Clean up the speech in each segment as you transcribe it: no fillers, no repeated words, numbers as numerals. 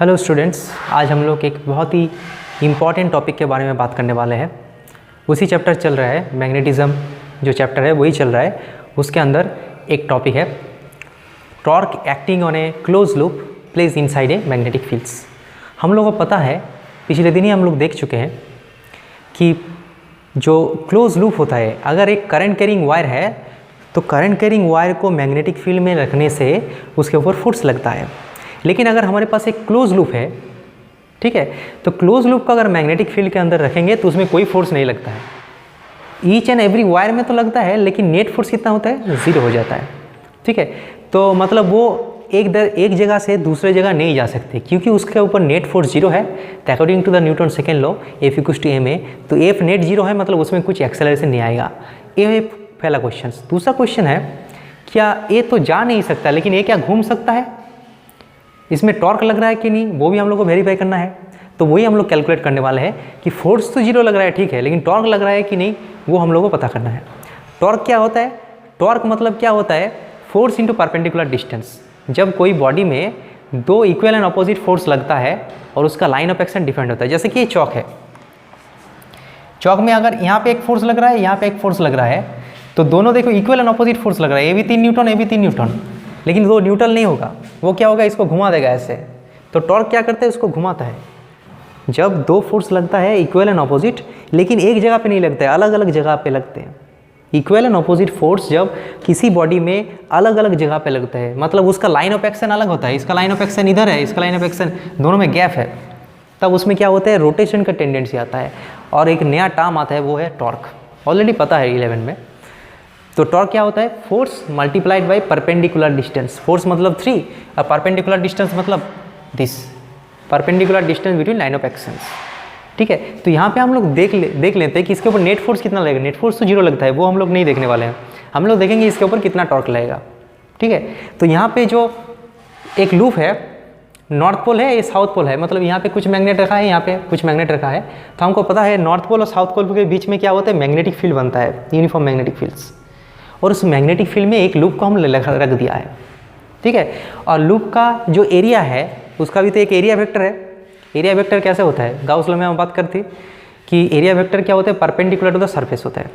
Hello students, आज हम लोग एक बहुत ही इम्पॉर्टेंट टॉपिक के बारे में बात करने वाले हैं। उसी चैप्टर चल रहा है, मैग्नेटिज्म जो चैप्टर है वही चल रहा है। उसके अंदर एक टॉपिक है torque acting on A close loop place inside a magnetic fields. हम लोगों को पता है, पिछले दिन ही हम लोग देख चुके हैं कि जो क्लोज लूप होता है, अगर एक करंट कैरिंग वायर है तो करंट कैरिंग वायर को मैग्नेटिक फील्ड में रखने से उसके ऊपर फोर्स लगता है। लेकिन अगर हमारे पास एक क्लोज लूप है, ठीक है, तो क्लोज लूप को अगर मैग्नेटिक फील्ड के अंदर रखेंगे तो उसमें कोई फोर्स नहीं लगता है। ईच एंड एवरी वायर में तो लगता है, लेकिन नेट फोर्स कितना होता है? ज़ीरो हो जाता है। ठीक है, तो मतलब वो एक जगह से दूसरे जगह नहीं जा सकते क्योंकि उसके ऊपर नेट फोर्स जीरो है। तो according to the Newton second law F equals to m a, तो एफ नेट जीरो है, मतलब उसमें कुछ एक्सेलरेशन नहीं आएगा। ये पहला क्वेश्चन। दूसरा क्वेश्चन है, क्या ये तो जा नहीं सकता लेकिन ये क्या घूम सकता है? इसमें टॉर्क लग रहा है कि नहीं, वो भी हम लोग को वेरीफाई करना है। तो वही हम लोग कैलकुलेट करने वाले हैं कि फोर्स तो जीरो लग रहा है, ठीक है, लेकिन टॉर्क लग रहा है कि नहीं वो हम लोग को पता करना है। टॉर्क क्या होता है? टॉर्क मतलब क्या होता है? Force into perpendicular distance. जब कोई बॉडी में दो इक्वल एंड अपोजिट फोर्स लगता है और उसका लाइन ऑफ एक्शन डिफरेंट होता है। जैसे कि ये चौक है, चौक में अगर यहाँ पे एक फोर्स लग रहा है, यहाँ पे एक फोर्स लग रहा है, तो दोनों देखो इक्वल एंड अपोजिट फोर्स लग रहा है। ये भी 3 न्यूटन, ये भी 3 न्यूटन, लेकिन वो न्यूट्रल नहीं होगा। वो क्या होगा? इसको घुमा देगा ऐसे। तो टॉर्क क्या करता है? उसको घुमाता है। जब दो फोर्स लगता है इक्वल एंड अपोजिट, लेकिन एक जगह पे नहीं लगता है, अलग अलग जगह पे लगते हैं। इक्वल एंड अपोजिट फोर्स जब किसी बॉडी में अलग अलग जगह पे लगता है, मतलब उसका लाइन ऑफ एक्शन अलग होता है। इसका लाइन ऑफ एक्शन इधर है, इसका लाइन ऑफ एक्शन, दोनों में गैप है, तब उसमें क्या होता है? रोटेशन का टेंडेंसी आता है और एक नया टर्म आता है, वो है टॉर्क। ऑलरेडी पता है 11 में। तो टॉर्क क्या होता है? Force multiplied by perpendicular distance. Force मतलब 3 और परपेंडिकुलर डिस्टेंस मतलब this, perpendicular distance between line of actions. ठीक है, तो यहाँ पे हम लोग देख लेते हैं कि इसके ऊपर नेट फोर्स कितना लगेगा। नेट फोर्स तो जीरो लगता है, वो हम लोग नहीं देखने वाले हैं। हम लोग देखेंगे इसके ऊपर कितना टॉर्क लगेगा। ठीक है, तो यहाँ पे जो एक लूप है, नॉर्थ पोल है, ये साउथ पोल है, मतलब यहाँ पे कुछ मैग्नेट रखा है, यहाँ पे कुछ मैग्नेट रखा है। तो हमको पता है नॉर्थ पोल और साउथ पोल के बीच में क्या होता है? मैग्नेटिक फील्ड बनता है, यूनिफॉर्म मैग्नेटिक फील्ड्स। और उस मैग्नेटिक फील्ड में एक लूप को हम रख दिया है। ठीक है, और लूप का जो एरिया है उसका भी तो एक एरिया वेक्टर है। एरिया वेक्टर कैसे होता है? गाउस लॉ में हम बात करते कि एरिया वेक्टर क्या होता है? परपेंडिकुलर टू द सरफेस होता है।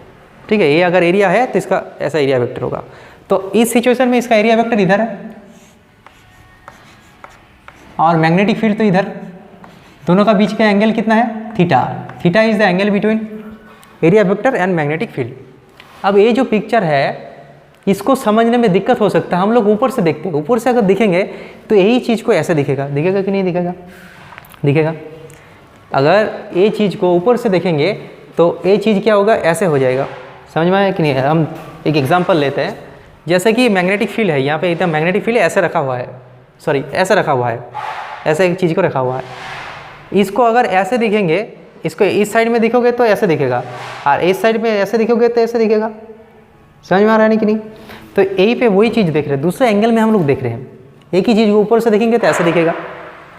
ठीक है, ये अगर एरिया है तो इसका ऐसा एरिया वेक्टर होगा। तो इस सिचुएशन में इसका एरिया वेक्टर इधर है और मैग्नेटिक फील्ड तो इधर। दोनों का बीच का एंगल कितना है? Theta. Theta is the angle between area vector and magnetic field. अब ये जो पिक्चर है इसको समझने में दिक्कत हो सकता है। हम लोग ऊपर से देखते हैं, ऊपर से अगर दिखेंगे तो यही चीज़ को ऐसे दिखेगा। दिखेगा कि नहीं दिखेगा? दिखेगा। अगर ये चीज़ को ऊपर से देखेंगे तो ये चीज़ क्या होगा? ऐसे हो जाएगा। समझ में आया कि नहीं? हम एक एग्जांपल लेते हैं, जैसे कि मैग्नेटिक फील्ड है, यहाँ पे एकदम मैग्नेटिक फील्ड ऐसे रखा हुआ है, सॉरी ऐसे रखा हुआ है, ऐसे एक चीज़ को रखा हुआ है। इसको अगर ऐसे दिखेंगे, इसको इस साइड में दिखोगे तो ऐसे दिखेगा, और इस साइड में ऐसे दिखोगे तो ऐसे दिखेगा। समझ में आ रहा है कि नहीं? तो यहीं पे वही चीज़ देख रहे हैं, दूसरे एंगल में हम लोग देख रहे हैं। एक ही चीज़ को ऊपर से देखेंगे तो ऐसे दिखेगा।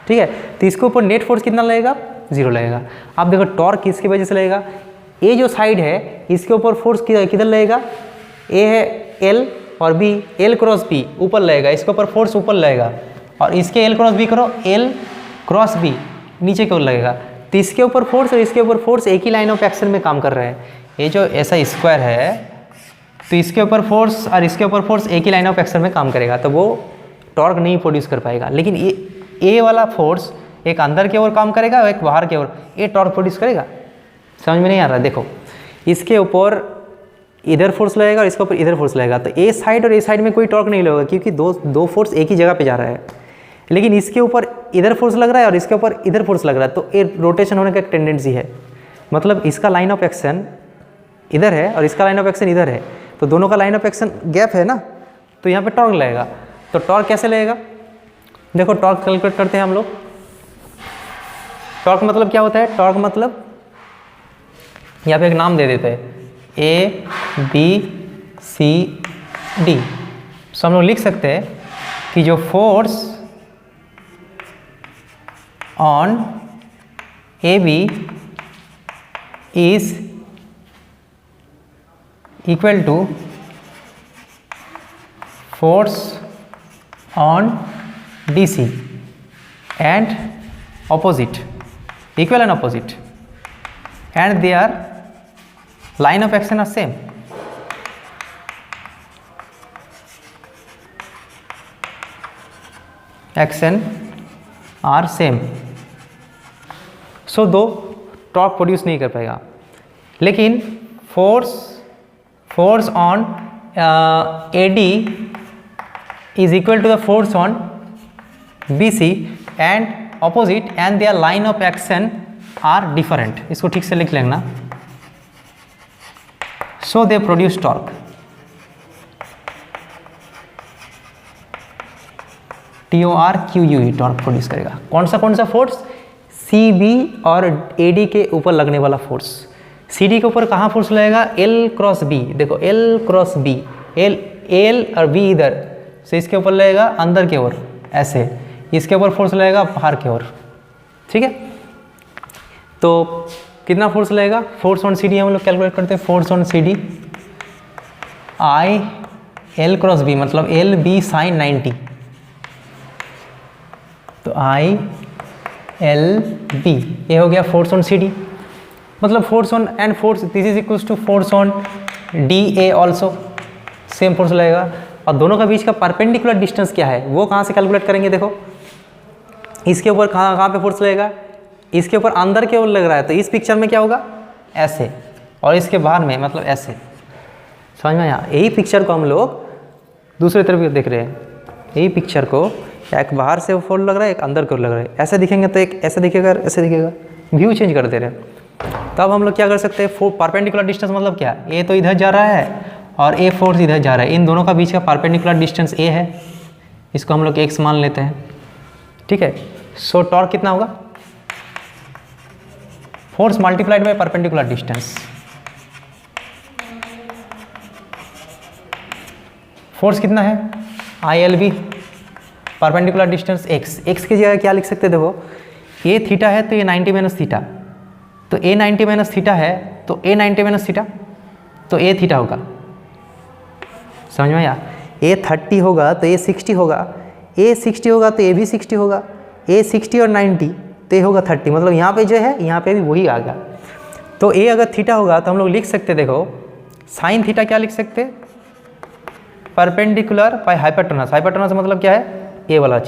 ठीक है, तो इसके ऊपर नेट फोर्स कितना लगेगा? जीरो लगेगा। अब देखो टॉर्क किसकी वजह से लगेगा? ये जो साइड है इसके ऊपर फोर्स किधर लगेगा? ए है एल और बी, एल क्रॉस बी ऊपर लगेगा, इसके ऊपर फोर्स ऊपर लगेगा। और इसके एल क्रॉस बी करो, एल क्रॉस बी नीचे की ओर लगेगा। तो इसके ऊपर फोर्स और इसके ऊपर फोर्स एक ही लाइन ऑफ एक्शन में काम कर रहे हैं। ये जो ऐसा स्क्वायर है, तो इसके ऊपर फोर्स और इसके ऊपर फोर्स एक ही लाइन ऑफ एक्शन में काम करेगा, तो वो टॉर्क नहीं प्रोड्यूस कर पाएगा। लेकिन ये वाला फोर्स एक अंदर की ओर काम करेगा और एक बाहर की ओर, ये टॉर्क प्रोड्यूस करेगा। समझ में नहीं आ रहा? देखो, इसके ऊपर इधर फोर्स लगेगा और इसके ऊपर इधर फोर्स लगेगा, तो ए साइड और ए साइड में कोई टॉर्क नहीं लगेगा क्योंकि दो फोर्स एक ही जगह पे जा रहा है। लेकिन इसके ऊपर इधर फोर्स लग रहा है और इसके ऊपर इधर फोर्स लग रहा है, तो ये रोटेशन होने का एक टेंडेंसी है। मतलब इसका लाइन ऑफ एक्शन इधर है और इसका लाइन ऑफ एक्शन इधर है, तो दोनों का लाइन ऑफ एक्शन गैप है ना, तो यहाँ पे टॉर्क लगेगा। तो टॉर्क कैसे लगेगा? देखो, टॉर्क कैलकुलेट करते हैं हम लोग। टॉर्क मतलब क्या होता है? टॉर्क मतलब यहाँ पे एक नाम दे देते हैं, ए बी सी डी। तो हम लोग लिख सकते हैं कि जो force on A B is equal to force on D C. and opposite, equal and opposite, and their line of action are same. Action are same. So दो torque produce नहीं कर पाएगा, लेकिन force on AD is equal to the force on BC and opposite and their line of action are different. इसको ठीक से लिख लेना. So they produce torque. TORQUE torque produce करेगा. कौन सा फोर्स? CB और AD के ऊपर लगने वाला फोर्स. CD के ऊपर कहाँ फोर्स लगेगा? L cross B. देखो L क्रॉस B, L और B इधर से इसके ऊपर लगेगा अंदर की ओर ऐसे, इसके ऊपर फोर्स लगेगा बाहर की ओर. ठीक है, तो कितना फोर्स लगेगा? फोर्स ऑन CD हम लोग कैलकुलेट करते हैं. Force on CD I L cross B मतलब LB साइन 90. तो I LB ये हो गया फोर्स ऑन CD. मतलब force on and force this is equals to force on DA also, same force लगेगा. और दोनों का बीच का परपेंडिकुलर डिस्टेंस क्या है वो कहाँ से कैलकुलेट करेंगे? देखो इसके ऊपर कहाँ पे फोर्स लगेगा? इसके ऊपर अंदर की ओर लग रहा है, तो इस पिक्चर में क्या होगा? ऐसे, और इसके बाहर में मतलब ऐसे. समझ में आया? यही पिक्चर को हम लोग दूसरे तरफ देख रहे हैं. यही पिक्चर को एक बाहर से फोर्स लग रहा है, एक अंदर की ओर लग रहा है. ऐसे दिखेंगे तो एक ऐसे दिखेगा, ऐसे दिखेगा, व्यू चेंज कर दे रहे हैं. तब हम लोग क्या कर सकते हैं? परपेंडिकुलर डिस्टेंस मतलब क्या? ए तो इधर जा रहा है और ए फोर्स इधर जा रहा है. इन दोनों का बीच का परपेंडिकुलर डिस्टेंस ए है, इसको हम लोग x मान लेते हैं. ठीक है, सो टॉर्क कितना होगा? Force multiplied by perpendicular distance. Force कितना है? ILB, परपेंडिकुलर डिस्टेंस x की जगह क्या लिख सकते हैं? देखो ये थीटा है तो ये 90 माइनस थीटा, तो a 90 माइनस थीटा है तो a 90 माइनस थीटा, तो a थीटा होगा. समझ में आया? a 30 होगा तो a 60 होगा, a 60 होगा तो a भी 60 होगा, a 60 और 90 तो a होगा 30. मतलब यहाँ पे जो है यहाँ पे भी वही आ गया. तो a अगर थीटा होगा तो हम लोग लिख सकते, देखो साइन थीटा क्या लिख सकते? Perpendicular by hypotenuse. हाइपोटेनस मतलब क्या है? ए वाला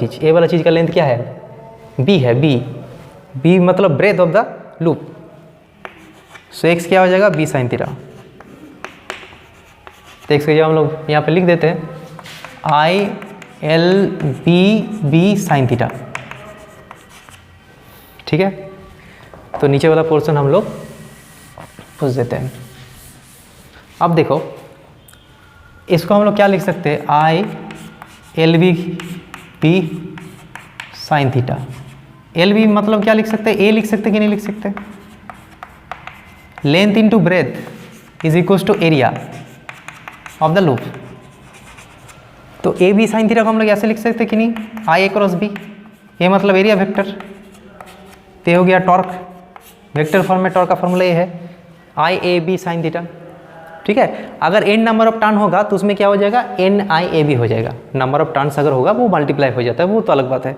चीज़ का लेंथ क्या है? b है. b मतलब breadth of the loop. So x क्या हो जाएगा? b sine theta. तो x की जगह हम लोग यहाँ पे लिख देते हैं ILB साइन थीटा. ठीक है, तो नीचे वाला पोर्शन हम लोग पूछ देते हैं. अब देखो इसको हम लोग क्या लिख सकते हैं? ILB sine theta. LB मतलब क्या लिख सकते हैं? A लिख सकते कि नहीं लिख सकते? Length into breadth is equals to area of the loop. तो AB साइन थीटा को हम लोग ऐसे लिख सकते कि नहीं? IA क्रॉस B, ये मतलब एरिया वेक्टर. तो हो गया टॉर्क. वेक्टर फॉर्म में टॉर्क का फॉर्मूला ये है IAB साइन थीटा. ठीक है, अगर n नंबर ऑफ टर्न होगा तो उसमें क्या हो जाएगा? NIAB हो जाएगा. नंबर ऑफ टर्न्स अगर होगा वो मल्टीप्लाई हो जाता है, वो तो अलग बात है.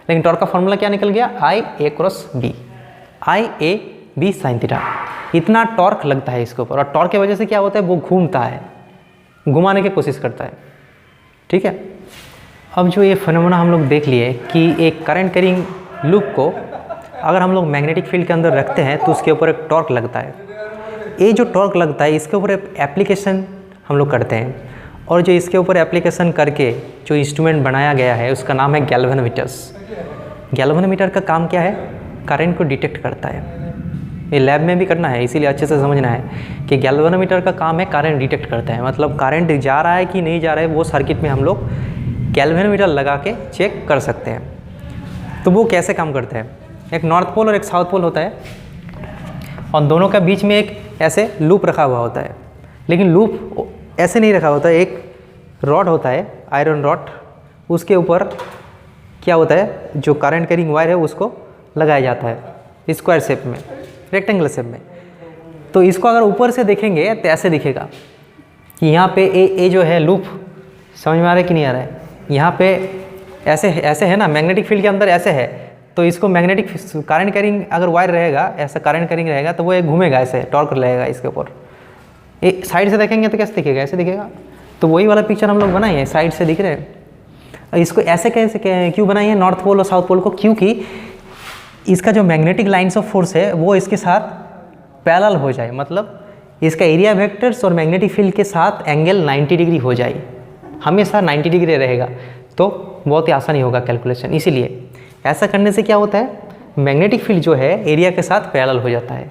लेकिन टॉर्क का फॉर्मूला क्या निकल गया? IA cross B, IAB sine theta. इतना टॉर्क लगता है इसके ऊपर, और टॉर्क की वजह से क्या होता है? वो घूमता है, घुमाने की कोशिश करता है. ठीक है, अब जो ये फिनोमेना हम लोग देख लिए कि एक करंट कैरिंग लूप को अगर हम लोग मैग्नेटिक फील्ड के अंदर रखते हैं तो उसके ऊपर एक टॉर्क लगता है. ये जो टॉर्क लगता है इसके ऊपर एप्लीकेशन हम लोग करते हैं, और जो इसके ऊपर एप्लीकेशन करके जो इंस्ट्रूमेंट बनाया गया है उसका नाम है गैल्वेनोमीटर्स. गैल्वेनोमीटर का काम क्या है? करंट को डिटेक्ट करता है. ये लैब में भी करना है, इसीलिए अच्छे से समझना है कि गैल्वेनोमीटर का काम है करंट डिटेक्ट करता है. मतलब करंट जा रहा है कि नहीं जा रहा है वो सर्किट में हम लोग गैल्वेनोमीटर लगा के चेक कर सकते हैं. तो वो कैसे काम करते हैं? एक नॉर्थ पोल और एक साउथ पोल होता है, और दोनों का बीच में एक ऐसे लूप रखा हुआ होता है. लेकिन लूप ऐसे नहीं रखा होता है, एक रॉड होता है, आयरन रॉड, उसके ऊपर क्या होता है? जो करंट कैरिंग वायर है उसको लगाया जाता है स्क्वायर शेप में, रेक्टेंगुलर शेप में. तो इसको अगर ऊपर से देखेंगे तो ऐसे दिखेगा कि यहाँ पे ए जो है लूप, समझ में आ रहा है कि नहीं आ रहा है? यहाँ पे ऐसे है ना, मैग्नेटिक फील्ड के अंदर ऐसे है, तो इसको मैग्नेटिक करंट कैरिंग अगर वायर रहेगा, ऐसा करंट कैरिंग रहेगा तो वो एक घूमेगा, ऐसे टॉर्क रहेगा इसके ऊपर। एक साइड से देखेंगे तो कैसे दिखेगा, ऐसे दिखेगा। तो वही वाला पिक्चर हम लोग बनाए हैं, साइड से दिख रहे हैं। इसको ऐसे कैसे क्यों बनाई है नॉर्थ पोल और साउथ पोल को, क्योंकि इसका जो मैग्नेटिक लाइन्स ऑफ फोर्स है वो इसके साथ पैरेलल हो जाए, मतलब इसका एरिया वेक्टर्स और मैग्नेटिक फील्ड के साथ एंगल 90 डिग्री हो जाए, हमेशा 90 डिग्री रहेगा, तो बहुत ही आसानी होगा कैलकुलेशन। इसीलिए ऐसा करने से क्या होता है, मैग्नेटिक फील्ड जो है एरिया के साथ पैरेलल हो जाता है।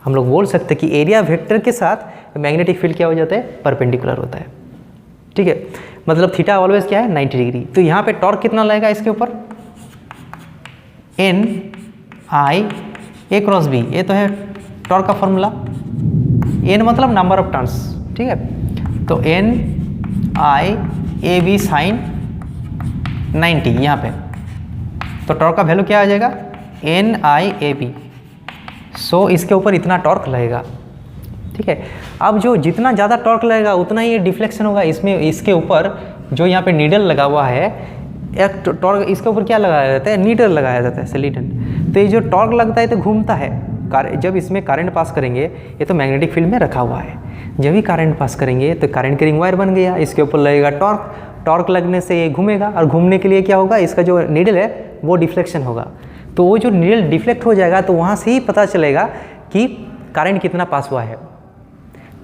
हम लोग बोल सकते हैं कि एरिया वेक्टर के साथ मैग्नेटिक फील्ड क्या हो जाता है, परपेंडिकुलर होता है। ठीक है, मतलब थीटा ऑलवेज क्या है, 90 डिग्री। तो यहाँ पे टॉर्क कितना लगेगा इसके ऊपर, N I A cross B, ये तो है टॉर्क का फॉर्मूला। एन मतलब नंबर ऑफ टर्न्स, ठीक है। तो N I A B sine 90 यहाँ पे, तो टॉर्क का वैल्यू क्या आ जाएगा, एन आई ए बी। सो इसके ऊपर इतना टॉर्क लगेगा, ठीक है। अब जो जितना ज़्यादा टॉर्क लगेगा उतना ही डिफ्लेक्शन होगा इसमें। इसके ऊपर जो यहाँ पे नीडल लगा हुआ है, एक टॉर्क इसके ऊपर क्या लगाया जाता है, नीडल लगाया जाता है, सिलिकन। तो ये जो टॉर्क लगता है तो घूमता है। जब इसमें करंट पास करेंगे, ये तो मैग्नेटिक फील्ड में रखा हुआ है, जब भी करंट पास करेंगे तो करंट कैरिंग वायर बन गया, इसके ऊपर लगेगा टॉर्क। टॉर्क लगने से ये घूमेगा, और घूमने के लिए क्या होगा, इसका जो नीडल है वो डिफ्लेक्शन होगा। तो वो जो नीडल डिफ्लेक्ट हो जाएगा तो वहाँ से ही पता चलेगा कि करंट कितना पास हुआ है।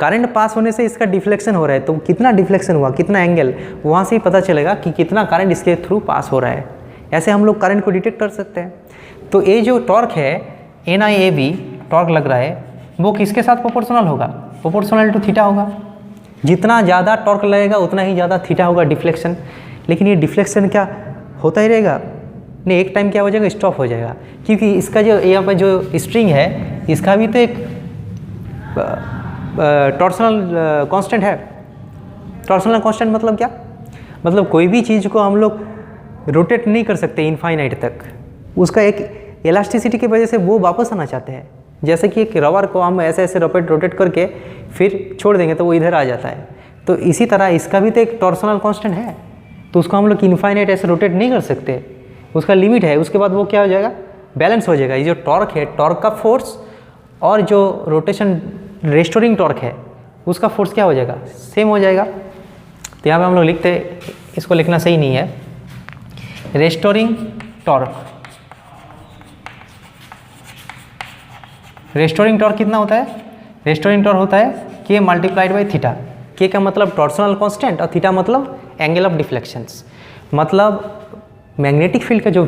करंट पास होने से इसका डिफ्लेक्शन हो रहा है, तो कितना डिफ्लेक्शन हुआ, कितना एंगल, वहाँ से ही पता चलेगा कि कितना करंट इसके थ्रू पास हो रहा है। ऐसे हम लोग करंट को डिटेक्ट कर सकते हैं। तो ये जो टॉर्क है N I A B torque लग रहा है, वो किसके साथ प्रोपोर्शनल होगा, प्रोपोर्शनल टू थीटा होगा। जितना ज़्यादा टॉर्क लगेगा उतना ही ज़्यादा थीटा होगा डिफ्लेक्शन। लेकिन ये डिफ्लेक्शन क्या होता ही रहेगा, नहीं, एक टाइम क्या हो जाएगा, स्टॉप हो जाएगा। क्योंकि इसका जो यहाँ पर जो स्ट्रिंग है, इसका भी तो एक टॉर्सनल कांस्टेंट है। टॉर्सनल कांस्टेंट मतलब क्या, मतलब कोई भी चीज़ को हम लोग रोटेट नहीं कर सकते इनफाइनाइट तक, उसका एक इलास्टिसिटी की वजह से वो वापस आना चाहते हैं। जैसे कि एक रबर को हम ऐसे ऐसे रोटेट करके फिर छोड़ देंगे तो वो इधर आ जाता है, तो इसी तरह इसका भी तो एक टॉर्सनल कांस्टेंट है, तो उसको हम लोग इनफाइनाइट ऐसे रोटेट नहीं कर सकते, उसका लिमिट है। उसके बाद वो क्या हो जाएगा, बैलेंस हो जाएगा। ये जो टॉर्क है, टॉर्क का फोर्स और जो रोटेशन रेस्टोरिंग टॉर्क है उसका फोर्स क्या हो जाएगा, सेम हो जाएगा। तो यहाँ पे हम लोग लिखते, इसको लिखना सही नहीं है, रेस्टोरिंग टॉर्क। रेस्टोरिंग टॉर्क कितना होता है, रेस्टोरिंग टॉर्क होता है के मल्टीप्लाइड बाई थीटा। के का मतलब टॉर्सनल कांस्टेंट और थीटा मतलब एंगल ऑफ डिफ्लेक्शंस। मतलब मैग्नेटिक फील्ड का जो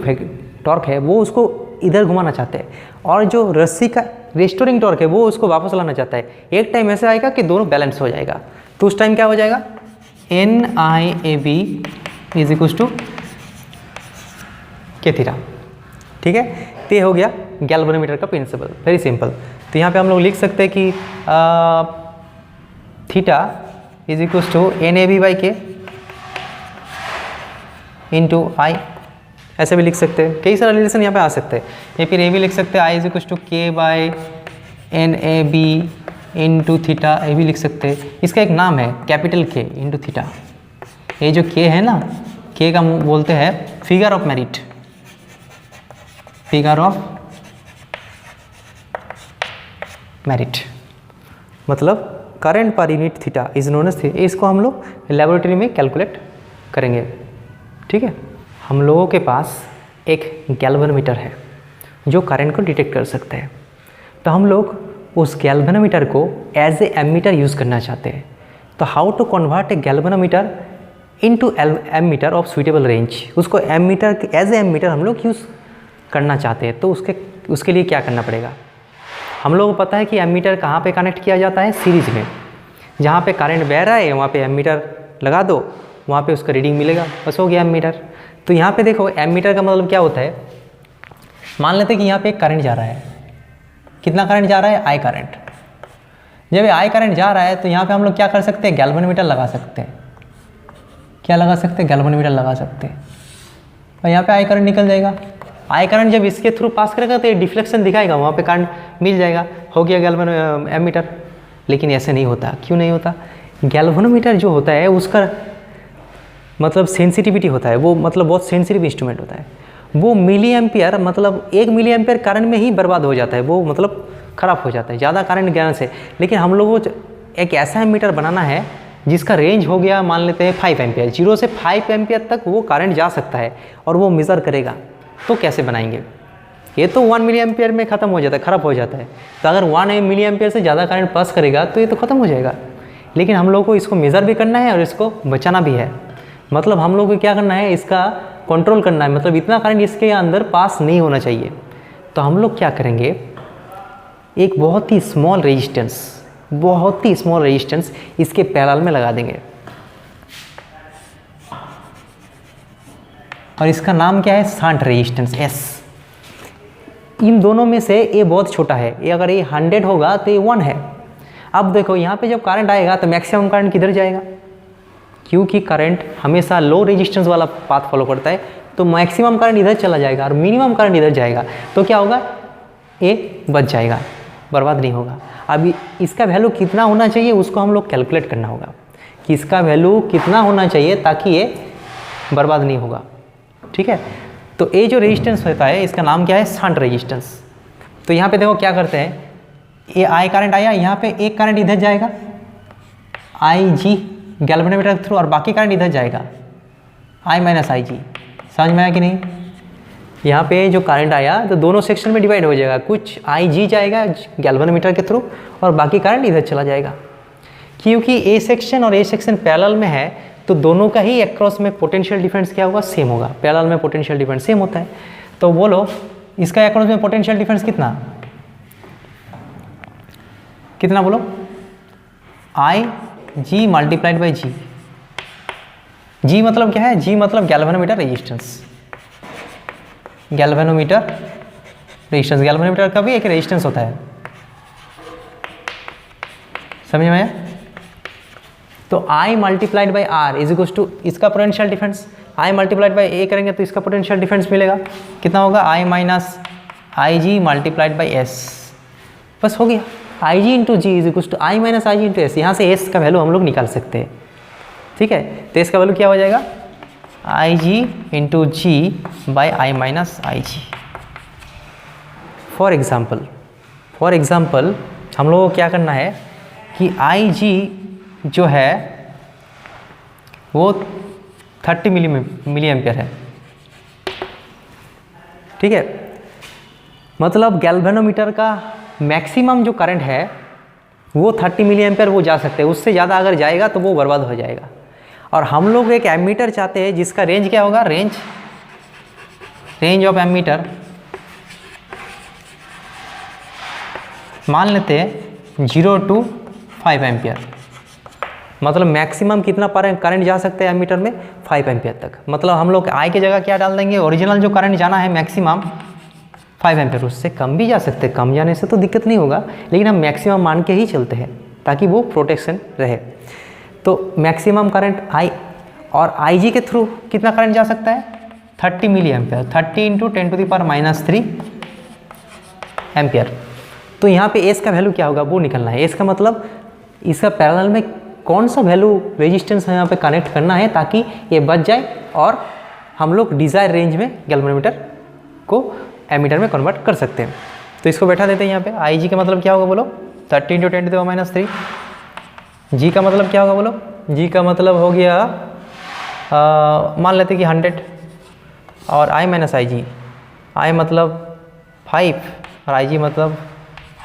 टॉर्क है वो उसको इधर घुमाना चाहते हैं, और जो रस्सी का रेस्टोरिंग टॉर्क है वो उसको वापस लाना चाहता है। एक टाइम ऐसा आएगा कि दोनों बैलेंस हो जाएगा, तो उस टाइम क्या हो जाएगा, N I A B is equal to K theta. ठीक है, तो ये हो गया गैल्वेनोमीटर का प्रिंसिपल, वेरी सिंपल। तो यहाँ पे हम लोग लिख सकते हैं कि theta is equal to N A B by K into I, ऐसे भी लिख सकते हैं। कई सारे रिलेशन यहाँ पे आ सकते हैं। या फिर ये भी लिख सकते हैं I is equal to K by N A B into theta, ये भी लिख सकते हैं। इसका एक नाम है कैपिटल के इंटू थीटा। ये जो के है ना, के का बोलते हैं figure of merit, figure of merit, मतलब current per unit theta is known as theta. इसको हम लोग लेबोरेटरी में कैलकुलेट करेंगे। ठीक है, हम लोगों के पास एक गैल्वेनोमीटर है जो करंट को डिटेक्ट कर सकते हैं, तो हम लोग उस गैल्वेनोमीटर को एज ए एमीटर यूज़ करना चाहते हैं। तो how to convert a galvanometer into ammeter of suitable range, उसको एमीटर एज ए एमीटर हम लोग यूज़ करना चाहते हैं। तो उसके लिए क्या करना पड़ेगा, हम लोगों को पता है कि एमीटर कहाँ पे कनेक्ट किया जाता है, सीरीज में। जहाँ पे करंट बह रहा है वहाँ पे एमीटर लगा दो, वहाँ पे उसका रीडिंग मिलेगा, बस हो गया एमीटर। तो यहाँ पे देखो एमीटर का मतलब क्या होता है, मान लेते हैं कि यहाँ पे एक करंट जा रहा है, कितना करंट जा रहा है, आई करंट। जब ये आई करंट जा रहा है तो यहाँ पे हम लोग क्या कर सकते हैं, गैल्वेनोमीटर लगा सकते हैं। क्या लगा सकते हैं, गैल्वेनोमीटर लगा सकते हैं, और यहाँ पे आई करंट निकल जाएगा। आई करंट जब इसके थ्रू पास करेगा तो ये डिफ्लेक्शन दिखाएगा, वहाँ पे करंट मिल जाएगा, हो गया गैल्वेनो एमीटर। लेकिन ऐसे नहीं होता, क्यों नहीं होता, गैल्वेनोमीटर जो होता है उसका मतलब सेंसिटिविटी होता है, वो मतलब बहुत सेंसिटिव इंस्ट्रूमेंट होता है। वो मिली एम्पियर मतलब 1 मिली एम्पियर करंट में ही बर्बाद हो जाता है, वो मतलब ख़राब हो जाता है ज़्यादा करंट गिरने से। लेकिन हम लोगों को एक ऐसा एमीटर बनाना है जिसका रेंज हो गया मान लेते हैं 5 एम्पियर, 0 से 5 एम्पियर तक वो करंट जा सकता है और वो मेज़र करेगा। तो कैसे बनाएंगे? ये तो 1 मिली एम्पियर में ख़त्म हो जाता है, ख़राब हो जाता है। तो अगर 1 मिली एम्पियर से ज़्यादा करंट पास करेगा तो ये तो ख़त्म हो जाएगा। लेकिन हम लोग को इसको मेज़र भी करना है और इसको बचाना भी है। मतलब हम लोग को क्या करना है, इसका कंट्रोल करना है, मतलब इतना करंट इसके अंदर पास नहीं होना चाहिए। तो हम लोग क्या करेंगे, एक बहुत ही स्मॉल रेजिस्टेंस इसके पैरेलल में लगा देंगे और इसका नाम क्या है, शंट रेजिस्टेंस S। इन दोनों में से ये बहुत छोटा है, ये अगर ये 100 होगा तो ये 1 है। अब देखो यहाँ पे जब करंट आएगा तो मैक्सिमम करंट किधर जाएगा, क्योंकि करंट हमेशा लो रेजिस्टेंस वाला पाथ फॉलो करता है, तो मैक्सिमम करंट इधर चला जाएगा और मिनिमम करंट इधर जाएगा। तो क्या होगा, ये बच जाएगा, बर्बाद नहीं होगा। अभी इसका वैल्यू कितना होना चाहिए उसको हम लोग कैलकुलेट करना होगा कि इसका वैल्यू कितना होना चाहिए ताकि ये बर्बाद नहीं होगा। ठीक है, तो ये जो रेजिस्टेंस होता है इसका नाम क्या है, शंट रेजिस्टेंस। तो यहाँ पे देखो क्या करते हैं, ये आई करंट आया, यहाँ पे एक करंट इधर जाएगा IG गैल्वेनोमीटर के थ्रू और बाकी करंट इधर जाएगा I माइनस IG। समझ में आया कि नहीं? यहाँ पे जो करंट आया तो दोनों सेक्शन में डिवाइड हो जाएगा, कुछ IG जाएगा गैल्वेनोमीटर के थ्रू और बाकी करंट इधर चला जाएगा। क्योंकि A सेक्शन और A सेक्शन पैरेलल में है तो दोनों का ही अक्रॉस में पोटेंशियल डिफरेंस क्या होगा, सेम होगा। पैरेलल में पोटेंशियल डिफरेंस सेम होता है। तो बोलो इसका अक्रॉस में पोटेंशियल डिफरेंस कितना बोलो, IG multiplied by G। G मतलब क्या है, G मतलब गैल्वेनोमीटर रेजिस्टेंस। गैल्वेनोमीटर का भी एक रेजिस्टेंस होता है, समझ में आया? तो I multiplied by R is equal to इसका potential difference, I multiplied by A करेंगे तो इसका पोटेंशियल डिफरेंस मिलेगा, कितना होगा, I माइनस IG मल्टीप्लाइड बाई S। बस हो गया, IG into G is equal to I माइनस IG इंटू S। यहाँ से S का वैल्यू हम लोग निकाल सकते हैं। ठीक है, तो इसका वैल्यू क्या हो जाएगा, IG into G by I माइनस IG। फॉर एग्ज़ाम्पल हम लोगों को क्या करना है कि IG जो है वो 30 मिली एम्पियर है। ठीक है, मतलब गैल्वेनोमीटर का मैक्सिमम जो करंट है वो 30 मिली एम्पियर वो जा सकते हैं, उससे ज़्यादा अगर जाएगा तो वो बर्बाद हो जाएगा। और हम लोग एक एमीटर चाहते हैं जिसका रेंज क्या होगा, रेंज ऑफ एमीटर मान लेते हैं 0 to 5 एम्पियर। मतलब मैक्सिमम कितना करंट जा सकते हैं एमीटर में, 5 एम्पियर तक। मतलब हम लोग I की जगह क्या डाल देंगे, ओरिजिनल जो करंट जाना है मैक्सिमम 5 एम्पियर, उससे कम भी जा सकते हैं, कम जाने से तो दिक्कत नहीं होगा, लेकिन हम मैक्सिमम मान के ही चलते हैं ताकि वो प्रोटेक्शन रहे। तो मैक्सिमम करंट I और IG के थ्रू कितना करंट जा सकता है, 30 मिली एम्पियर, 30 इंटू 10⁻³ एम्पियर। तो यहाँ पे S का वैल्यू क्या होगा वो निकलना है। S का मतलब इसका पैरेलल में कौन सा वैल्यू रेजिस्टेंस है यहाँ पे कनेक्ट करना है ताकि ये बच जाए और हम लोग डिज़ायर रेंज में गैल्वेनोमीटर को एमीटर में कन्वर्ट कर सकते हैं। तो इसको बैठा देते हैं यहाँ पे। IG का मतलब क्या होगा बोलो, 30 इंटू 10⁻³। G का मतलब क्या होगा बोलो, G का मतलब हो गया मान लेते कि 100 और I माइनस IG, I मतलब 5 और IG मतलब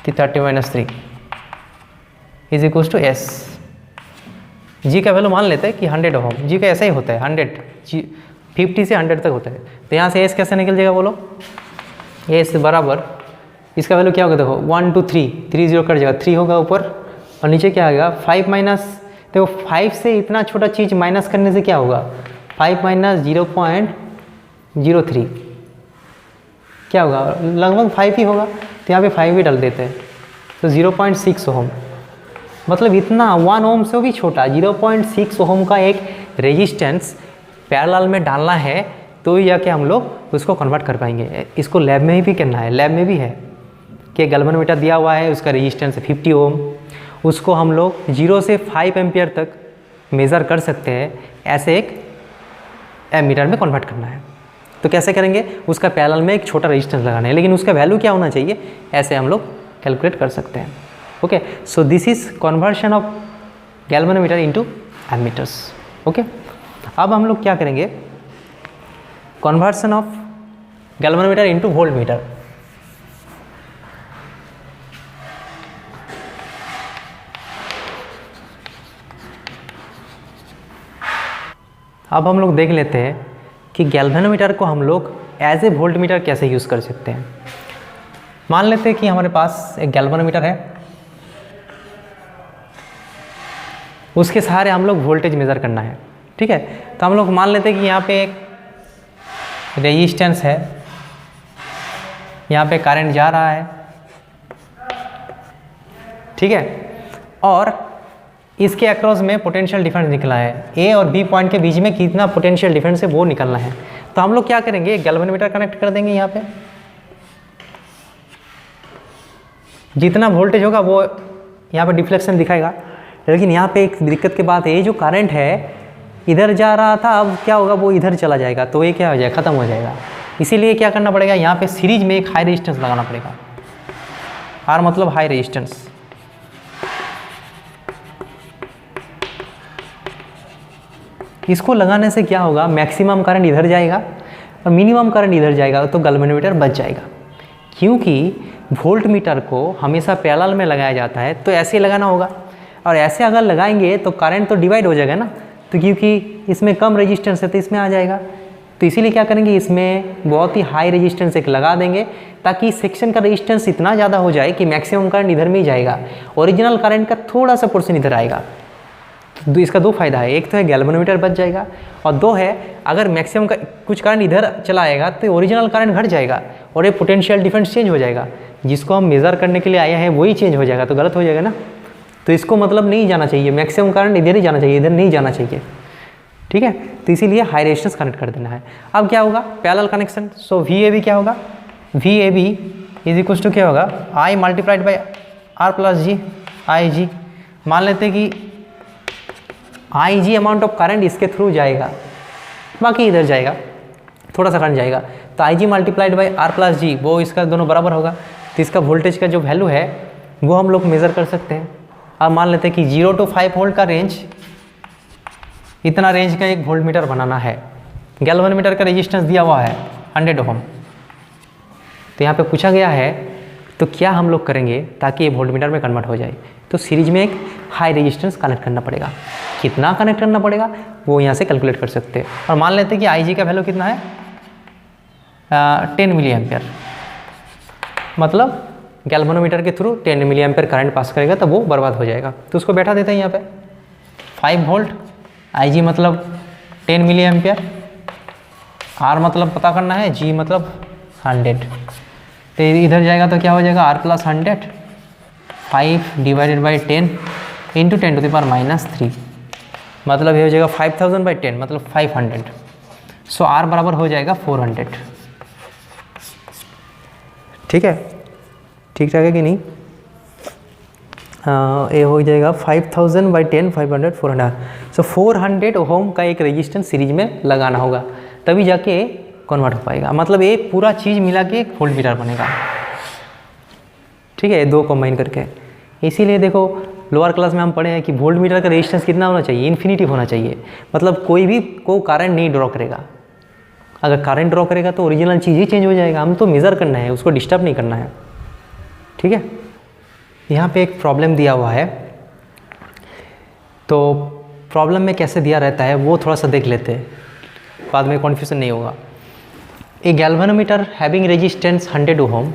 30⁻³ is equal to S। G का वैल्यू मान लेते हैं कि 100 ओम, G का ऐसा ही होता है 100, 50 से 100 तक होता है। तो यहाँ से S कैसे निकल जाएगा बोलो, S बराबर इसका वैल्यू क्या होगा, देखो 1 2 3, 3 0 कट जाएगा, 3 होगा ऊपर और नीचे क्या आएगा 5 माइनस, देखो 5 से इतना छोटा चीज़ माइनस करने से क्या होगा, 5 माइनस 0.03 क्या होगा, लगभग 5 ही होगा। तो यहाँ पे 5 ही डाल देते हैं तो 0.6 ओम, मतलब इतना 1 ओम से भी छोटा 0.6 ओम का एक रेजिस्टेंस पैरेलल में डालना है तो ही जाके हम लोग उसको कन्वर्ट कर पाएंगे। इसको लैब में भी करना है, लैब में भी है कि गैल्वेनोमीटर दिया हुआ है, उसका रेजिस्टेंस 50 ओम, उसको हम लोग 0 से 5 एम्पियर तक मेज़र कर सकते हैं, ऐसे एक एमीटर में कन्वर्ट करना है। तो कैसे करेंगे, उसका पैरेलल में एक छोटा रेजिस्टेंस लगाना है, लेकिन उसका वैल्यू क्या होना चाहिए, ऐसे हम लोग कैलकुलेट कर सकते हैं। Okay, so this is conversion of galvanometer into ammeters. Okay, अब हम लोग क्या करेंगे, conversion of galvanometer into voltmeter. अब हम लोग देख लेते हैं कि गैल्वेनोमीटर को हम लोग एज ए वोल्टमीटर कैसे यूज़ कर सकते हैं। मान लेते हैं कि हमारे पास एक गैल्वेनोमीटर है, उसके सहारे हम लोग वोल्टेज मेज़र करना है। ठीक है, तो हम लोग मान लेते हैं कि यहाँ पे एक रेजिस्टेंस है, यहाँ पे करंट जा रहा है, ठीक है, और इसके अक्रॉस में पोटेंशियल डिफरेंस निकला है, ए और बी पॉइंट के बीच में कितना पोटेंशियल डिफरेंस है वो निकलना है। तो हम लोग क्या करेंगे, गैल्वेनोमीटर कनेक्ट कर देंगे, यहाँ पे जितना वोल्टेज होगा वो यहाँ पे डिफ्लेक्शन दिखाएगा। लेकिन यहाँ पे एक दिक्कत की बात है, ये जो करंट है इधर जा रहा था, अब क्या होगा, वो इधर चला जाएगा, तो ये क्या हो जाएगा, ख़त्म हो जाएगा। इसीलिए क्या करना पड़ेगा, यहाँ पे सीरीज में एक हाई रेजिस्टेंस लगाना पड़ेगा। आर मतलब हाई रेजिस्टेंस। इसको लगाने से क्या होगा, मैक्सिमम करंट इधर जाएगा और मिनिमम करंट इधर जाएगा, तो गैल्वेनोमीटर बच जाएगा। क्योंकि वोल्टमीटर को हमेशा पैरेलल में लगाया जाता है, तो ऐसे लगाना होगा, और ऐसे अगर लगाएंगे तो करंट तो डिवाइड हो जाएगा ना, तो क्योंकि इसमें कम रेजिस्टेंस है तो इसमें आ जाएगा। तो इसीलिए क्या करेंगे, इसमें बहुत ही हाई रेजिस्टेंस एक लगा देंगे, ताकि सेक्शन का रेजिस्टेंस इतना ज़्यादा हो जाए कि मैक्सिमम करंट इधर में ही जाएगा, ओरिजिनल करंट का थोड़ा सा पोर्शन इधर आएगा। तो इसका दो फायदा है, एक तो है गैल्वेनोमीटर बच जाएगा, और दो है अगर मैक्सिमम का कुछ करंट इधर चला आएगा तो ओरिजिनल करंट घट जाएगा और ये पोटेंशियल डिफरेंस चेंज हो जाएगा, जिसको हम मेज़र करने के लिए आए हैं वही चेंज हो जाएगा, तो गलत हो जाएगा ना। तो इसको मतलब नहीं जाना चाहिए, मैक्सिमम करंट इधर ही जाना चाहिए, इधर नहीं जाना चाहिए। ठीक है, तो इसीलिए हाई रेजिस्टेंस कनेक्ट कर देना है। अब क्या होगा, parallel connection. So V A B क्या होगा, V A B is equal to क्या होगा, I multiplied by R plus G I G. मान लेते हैं कि I G amount of current इसके थ्रू जाएगा, बाकी इधर जाएगा, थोड़ा सा करंट जाएगा, तो I G multiplied by R plus G, वो इसका दोनों बराबर होगा। तो इसका वोल्टेज का जो वैल्यू है वो हम लोग मेज़र कर सकते हैं। अब मान लेते हैं कि 0 to 5 वोल्ट का रेंज, इतना रेंज का एक वोल्टमीटर बनाना है। गैल्वेनोमीटर का रेजिस्टेंस दिया हुआ है 100 ओम, तो यहाँ पे पूछा गया है, तो क्या हम लोग करेंगे ताकि ये वोल्टमीटर में कन्वर्ट हो जाए, तो सीरीज में एक हाई रेजिस्टेंस कनेक्ट करना पड़ेगा। कितना कनेक्ट करना पड़ेगा वो यहाँ से कैलकुलेट कर सकते हैं। और मान लेते हैं कि आई जी का वैल्यू कितना है, 10 मिली एम्पियर, मतलब गैल्वेनोमीटर के through 10 milli ampere current pass करेगा, तो वो बर्बाद हो जाएगा। तो उसको बैठा देते हैं यहाँ पे 5 वोल्ट, आई जी मतलब 10 मिली एम्पियर, आर मतलब पता करना है, जी मतलब 100, तो इधर जाएगा तो क्या हो जाएगा, R plus 100, 5 divided by 10 into 10 to the power -3, मतलब ये हो जाएगा 5000 बाई 10 मतलब 500। सो आर बराबर हो जाएगा 400। ठीक है, ठीक ठाक है कि नहीं, ये हो जाएगा 5000 बाई 10 500 400। सो 400 ओम का एक रेजिस्टेंस सीरीज में लगाना होगा, तभी जाके कन्वर्ट हो पाएगा। मतलब ये पूरा चीज़ मिला के एक वोल्टमीटर बनेगा। ठीक है, दो कंबाइन करके। इसीलिए देखो लोअर क्लास में हम पढ़े हैं कि वोल्टमीटर का रेजिस्टेंस कितना होना चाहिए, इन्फिनिटी होना चाहिए। मतलब कोई भी को करंट नहीं ड्रॉ करेगा, अगर करंट ड्रॉ करेगा तो ओरिजिनल चीज़ ही चेंज हो जाएगा। हम तो मेज़र करना है, उसको डिस्टर्ब नहीं करना है। ठीक है, यहाँ पे एक प्रॉब्लम दिया हुआ है, तो प्रॉब्लम में कैसे दिया रहता है वो थोड़ा सा देख लेते हैं, बाद में कन्फ्यूजन नहीं होगा। A galvanometer having resistance 100 ohm,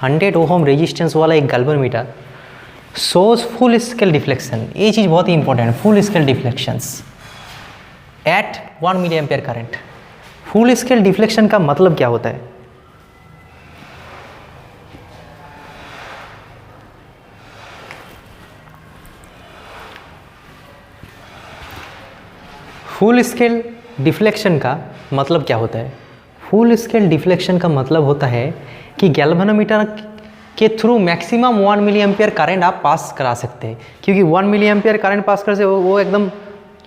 100 ohm resistance वाला एक galvanometer shows full scale deflection. ये चीज़ बहुत ही इंपॉर्टेंट है, full scale deflections at 1 milli ampere current. Full scale deflection का मतलब क्या होता है, फुल स्केल डिफ्लेक्शन का मतलब क्या होता है, फुल स्केल डिफ्लेक्शन का मतलब होता है कि गैल्वेनोमीटर के through maximum 1 milli ampere current आप पास करा सकते हैं, क्योंकि 1 मिली एम्पियर करंट पास कर से वो एकदम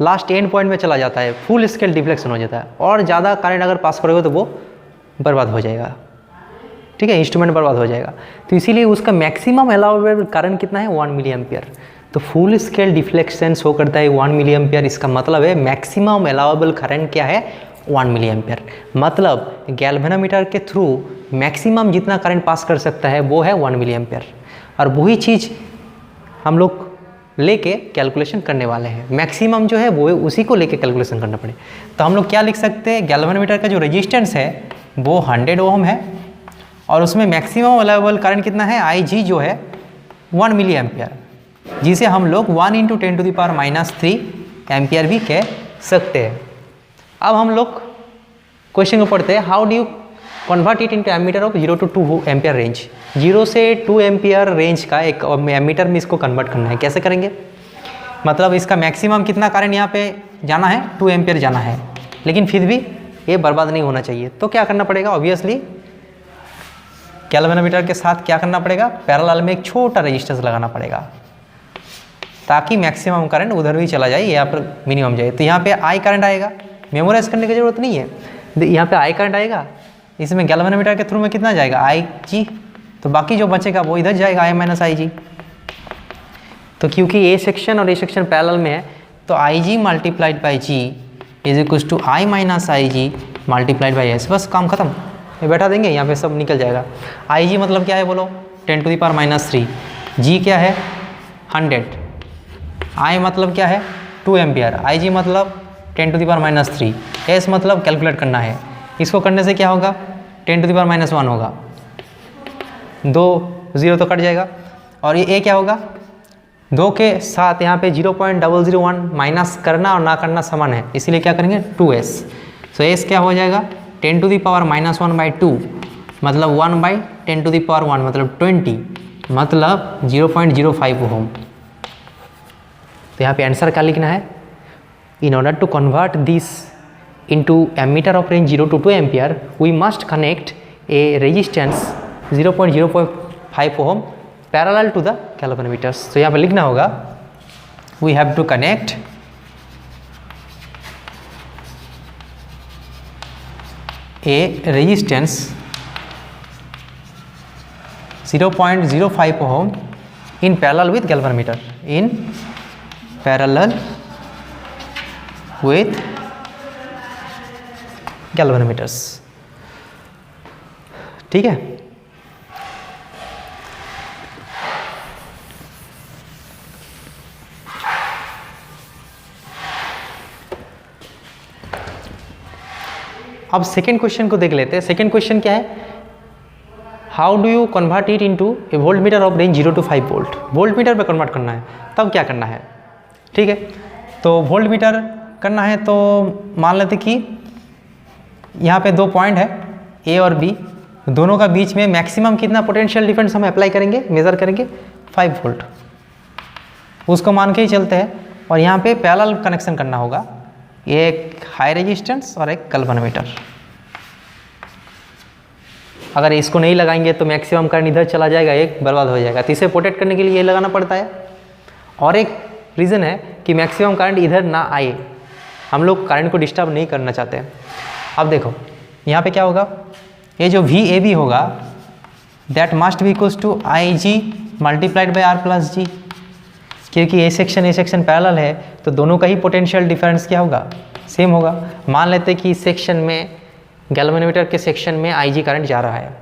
लास्ट एंड पॉइंट में चला जाता है, फुल स्केल डिफ्लेक्शन हो जाता है। और ज़्यादा करंट अगर पास करोगे तो वो बर्बाद हो जाएगा, ठीक है, इंस्ट्रूमेंट बर्बाद हो जाएगा। तो इसीलिए उसका मैक्सिमम अलाउबल करंट कितना है 1 मिली एम्पियर। तो फुल स्केल डिफ्लेक्शन शो करता है 1 मिली एम्पियर, इसका मतलब है मैक्सिमम अलाउबल करंट क्या है 1 मिली एम्पियर। मतलब गैल्वेनोमीटर के थ्रू मैक्सिमम जितना करंट पास कर सकता है वो है 1 मिली एम्पियर, और वही चीज़ हम लोग लेके कैलकुलेशन करने वाले हैं। मैक्सिमम जो है वो उसी को लेके कैलकुलेशन करना पड़े। तो हम लोग क्या लिख सकते हैं, गैल्वेनोमीटर का जो रेजिस्टेंस है वो 100 ओम है, और उसमें मैक्सिमम अलाउबल करंट कितना है IG जो है 1 मिली एम्पियर, जिसे हम लोग 1 × 10⁻³ एम्पियर भी कह सकते हैं। अब हम लोग क्वेश्चन को पढ़ते हैं, how do you convert it into ammeter of 0 to 2 ampere range. 0 से 2 एम्पियर रेंज का एक एमीटर में इसको कन्वर्ट करना है। कैसे करेंगे, मतलब इसका मैक्सिमम कितना करंट यहाँ पे जाना है 2 एम्पियर जाना है, लेकिन फिर भी ये बर्बाद नहीं होना चाहिए। तो क्या करना पड़ेगा, ऑब्वियसली गैल्वेनोमीटर के साथ क्या करना पड़ेगा, पैरेलल में एक छोटा रेजिस्टेंस लगाना पड़ेगा ताकि मैक्सिमम करंट उधर भी चला जाए, यहाँ पर मिनिमम जाए। तो यहाँ पे I करंट आएगा, मेमोराइज करने की जरूरत नहीं है, यहाँ पे I करंट आएगा, इसमें गैल्वेनोमीटर के थ्रू में कितना जाएगा IG, तो बाकी जो बचेगा वो इधर जाएगा I - IG। तो क्योंकि A सेक्शन और A सेक्शन पैरेलल में है तो IG × G = I - IG × S, बस काम खत्म, ये बैठा देंगे, यहाँ पे सब निकल जाएगा। IG मतलब क्या है बोलो, 10⁻³ G क्या है 100, I मतलब क्या है 2 एम्पियर, IG मतलब 10⁻³ S मतलब कैलकुलेट करना है। इसको करने से क्या होगा 10⁻⁻1 होगा, 2 0 तो कट जाएगा, और ये A क्या होगा 2 के साथ यहाँ पे 0.001 माइनस करना और ना करना समान है, इसीलिए क्या करेंगे 2S। तो S क्या हो जाएगा 10⁻⁻1/2 मतलब 1/10⁻1 मतलब 20 मतलब 0.05 ओम। तो यहाँ पे आंसर क्या लिखना है, in order to convert this into ammeter of range 0 to 2 ampere we must connect a resistance 0.05 ohm parallel to the galvanometers। तो यहाँ पे लिखना होगा we have to connect a resistance 0.05 ohm in parallel with galvanometer, in parallel with गैल्वेनोमीटर्स, ठीक है। अब second question को देख लेते हैं। सेकेंड क्वेश्चन क्या है, how do you convert it into A volt meter of range 0 to 5 volt. Volt meter पे कन्वर्ट करना है, तब क्या करना है, ठीक है। तो वोल्ट मीटर करना है तो मान लेते कि यहाँ पे 2 पॉइंट है A और B, दोनों का बीच में मैक्सिमम कितना पोटेंशियल डिफरेंस हम अप्लाई करेंगे, मेज़र करेंगे 5 वोल्ट, उसको मान के ही चलते हैं। और यहाँ पे पैरेलल कनेक्शन करना होगा, एक हाई रेजिस्टेंस और एक गैल्वेनोमीटर। अगर इसको नहीं लगाएंगे तो मैक्सिमम करंट इधर चला जाएगा, एक बर्बाद हो जाएगा। तो इसे प्रोटेक्ट करने के लिए ये लगाना पड़ता है। और एक रीज़न है कि मैक्सिमम करंट इधर ना आए, हम लोग करंट को डिस्टर्ब नहीं करना चाहते हैं। अब देखो यहाँ पे क्या होगा, ये जो VAB होगा that must be equals to IG × R+G, क्योंकि A सेक्शन पैरेलल है तो दोनों का ही पोटेंशियल डिफरेंस क्या होगा, सेम होगा। मान लेते कि इस सेक्शन में गैल्वेनोमीटर के सेक्शन में IG करंट जा रहा है,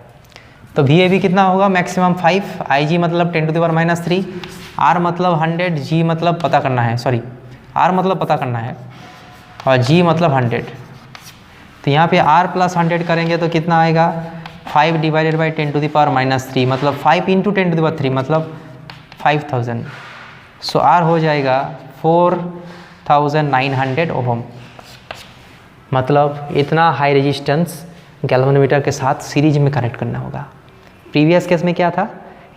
तो VAB कितना होगा मैक्सिमम 5, IG मतलब 10⁻³ R मतलब 100, G मतलब पता करना है, सॉरी R मतलब पता करना है और G मतलब 100। तो यहाँ पे R + 100 करेंगे तो कितना आएगा 5 / 10⁻³ मतलब 5 × 10⁻³ मतलब 5000। सो R हो जाएगा 4900 ओम। मतलब इतना हाई रेजिस्टेंस गैल्वेनोमीटर के साथ सीरीज में कनेक्ट करना होगा। प्रीवियस केस में क्या था,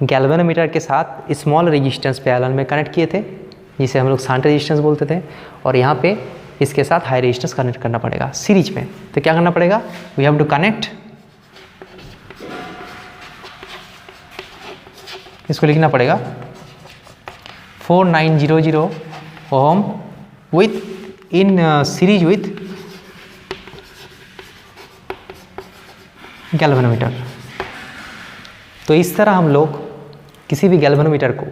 गैल्वेनोमीटर के साथ स्मॉल रेजिस्टेंस पैरेलल में कनेक्ट किए थे जिसे हम लोग शंट रेजिस्टेंस बोलते थे, और यहाँ पे इसके साथ हाई रेजिस्टेंस कनेक्ट करना पड़ेगा सीरीज में। तो क्या करना पड़ेगा, वी हैव टू कनेक्ट, इसको लिखना पड़ेगा 4900 ohm with in series with galvanometer. तो इस तरह हम लोग किसी भी गैल्वेनोमीटर को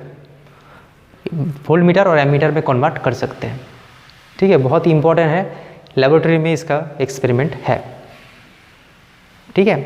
वोल्टमीटर और एमीटर में कन्वर्ट कर सकते हैं। ठीक है, बहुत ही इंपॉर्टेंट है, लेबोरेटरी में इसका एक्सपेरिमेंट है। ठीक है।